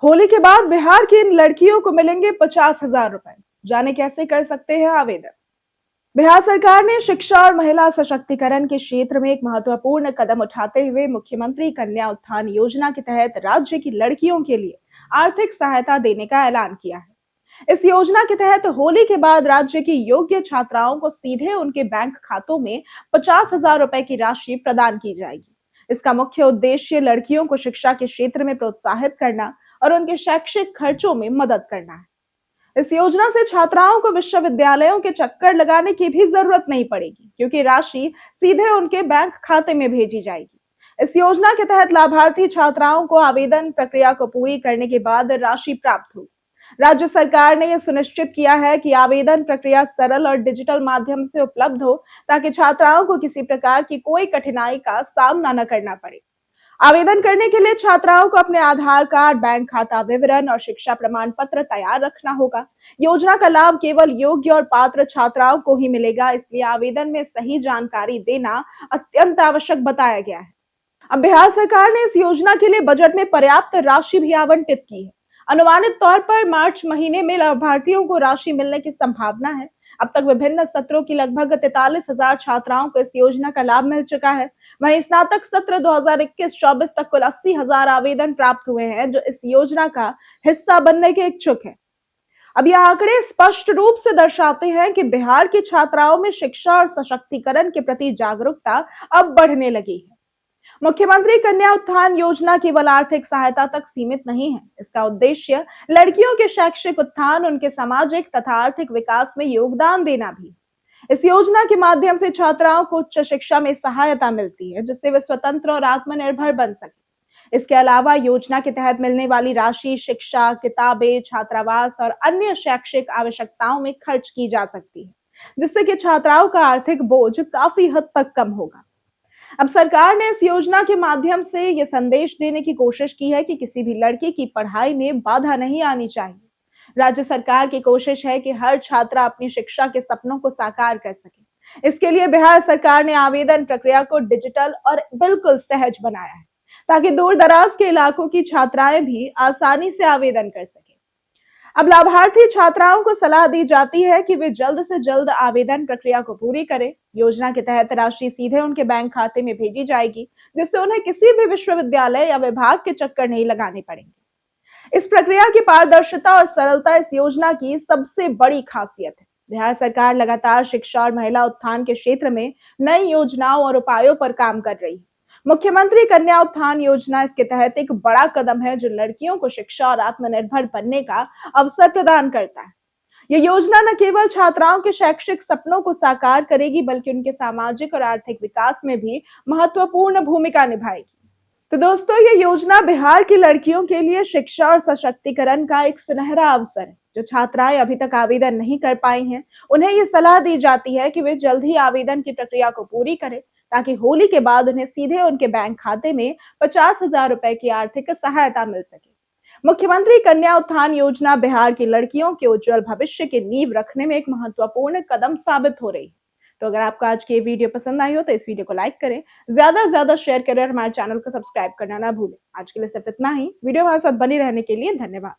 होली के बाद बिहार की इन लड़कियों को मिलेंगे 50,000 रुपए। जाने कैसे कर सकते हैं आवेदन। बिहार सरकार ने शिक्षा और महिला सशक्तिकरण के क्षेत्र में एक महत्वपूर्ण कदम उठाते हुए मुख्यमंत्री कन्या उत्थान योजना के तहत राज्य की लड़कियों के लिए आर्थिक सहायता देने का ऐलान किया है। इस योजना के तहत होली के बाद राज्य की योग्य छात्राओं को सीधे उनके बैंक खातों में 50,000 रुपए की राशि प्रदान की जाएगी। इसका मुख्य उद्देश्य लड़कियों को शिक्षा के क्षेत्र में प्रोत्साहित करना और उनके शैक्षिक खर्चों में मदद करना है। इस योजना से छात्राओं को विश्वविद्यालयों के चक्कर लगाने की भी जरूरत नहीं पड़ेगी, क्योंकि राशि सीधे उनके बैंक खाते में भेजी जाएगी। इस योजना के तहत लाभार्थी छात्राओं को आवेदन प्रक्रिया को पूरी करने के बाद राशि प्राप्त होगी। राज्य सरकार ने यह सुनिश्चित किया है कि आवेदन प्रक्रिया सरल और डिजिटल माध्यम से उपलब्ध हो, ताकि छात्राओं को किसी प्रकार की कोई कठिनाई का सामना न करना पड़े। आवेदन करने के लिए छात्राओं को अपने आधार कार्ड, बैंक खाता विवरण और शिक्षा प्रमाण पत्र तैयार रखना होगा। योजना का लाभ केवल योग्य और पात्र छात्राओं को ही मिलेगा, इसलिए आवेदन में सही जानकारी देना अत्यंत आवश्यक बताया गया है। अब बिहार सरकार ने इस योजना के लिए बजट में पर्याप्त राशि भी आवंटित की है। अनुमानित तौर पर मार्च महीने में लाभार्थियों को राशि मिलने की संभावना है। अब तक विभिन्न सत्रों की लगभग 43,000 छात्राओं को इस योजना का लाभ मिल चुका है। वहीं स्नातक सत्र 2021-24 तक कुल 80,000 आवेदन प्राप्त हुए हैं, जो इस योजना का हिस्सा बनने के इच्छुक हैं। अब ये आंकड़े स्पष्ट रूप से दर्शाते हैं कि बिहार की छात्राओं में शिक्षा और सशक्तिकरण के प्रति जागरूकता अब बढ़ने लगी है। मुख्यमंत्री कन्या उत्थान योजना केवल आर्थिक सहायता तक सीमित नहीं है। इसका उद्देश्य लड़कियों के शैक्षिक उत्थान, उनके सामाजिक तथा आर्थिक विकास में योगदान देना भी। इस योजना के माध्यम से छात्राओं को उच्च शिक्षा में सहायता मिलती है, जिससे वे स्वतंत्र और आत्मनिर्भर बन सके। इसके अलावा योजना के तहत मिलने वाली राशि शिक्षा, किताबें, छात्रावास और अन्य शैक्षिक आवश्यकताओं में खर्च की जा सकती है, जिससे कि छात्राओं का आर्थिक बोझ काफी हद तक कम होगा। अब सरकार ने इस योजना के माध्यम से ये संदेश देने की कोशिश की है कि किसी भी लड़की की पढ़ाई में बाधा नहीं आनी चाहिए। राज्य सरकार की कोशिश है कि हर छात्रा अपनी शिक्षा के सपनों को साकार कर सके। इसके लिए बिहार सरकार ने आवेदन प्रक्रिया को डिजिटल और बिल्कुल सहज बनाया है, ताकि दूर दराज के इलाकों की छात्राएं भी आसानी से आवेदन कर सके। अब लाभार्थी छात्राओं को सलाह दी जाती है कि वे जल्द से जल्द आवेदन प्रक्रिया को पूरी करें। योजना के तहत राशि सीधे उनके बैंक खाते में भेजी जाएगी, जिससे उन्हें किसी भी विश्वविद्यालय या विभाग के चक्कर नहीं लगाने पड़ेंगे। इस प्रक्रिया की पारदर्शिता और सरलता इस योजना की सबसे बड़ी खासियत है। बिहार सरकार लगातार शिक्षा और महिला उत्थान के क्षेत्र में नई योजनाओं और उपायों पर काम कर रही है। मुख्यमंत्री कन्या उत्थान योजना इसके तहत एक बड़ा कदम है, जो लड़कियों को शिक्षा और आत्मनिर्भर बनने का अवसर प्रदान करता है। ये योजना न केवल छात्राओं के शैक्षिक सपनों को साकार करेगी, बल्कि उनके सामाजिक और आर्थिक विकास में भी महत्वपूर्ण भूमिका निभाएगी। तो दोस्तों, ये योजना बिहार की लड़कियों के लिए शिक्षा और सशक्तिकरण का एक सुनहरा अवसर है। जो छात्राएं अभी तक आवेदन नहीं कर पाई हैं, उन्हें ये सलाह दी जाती है कि वे जल्द ही आवेदन की प्रक्रिया को पूरी करें, ताकि होली के बाद उन्हें सीधे उनके बैंक खाते में 50,000 रुपए की आर्थिक सहायता मिल सके। मुख्यमंत्री कन्या उत्थान योजना बिहार की लड़कियों के उज्जवल भविष्य की नींव रखने में एक महत्वपूर्ण कदम साबित हो रही है। तो अगर आपको आज की ये वीडियो पसंद आई हो तो इस वीडियो को लाइक करें, ज्यादा से ज्यादा शेयर करें और हमारे चैनल को सब्सक्राइब करना ना भूलें। आज के लिए सिर्फ इतना ही। वीडियो हमारे साथ बनी रहने के लिए धन्यवाद।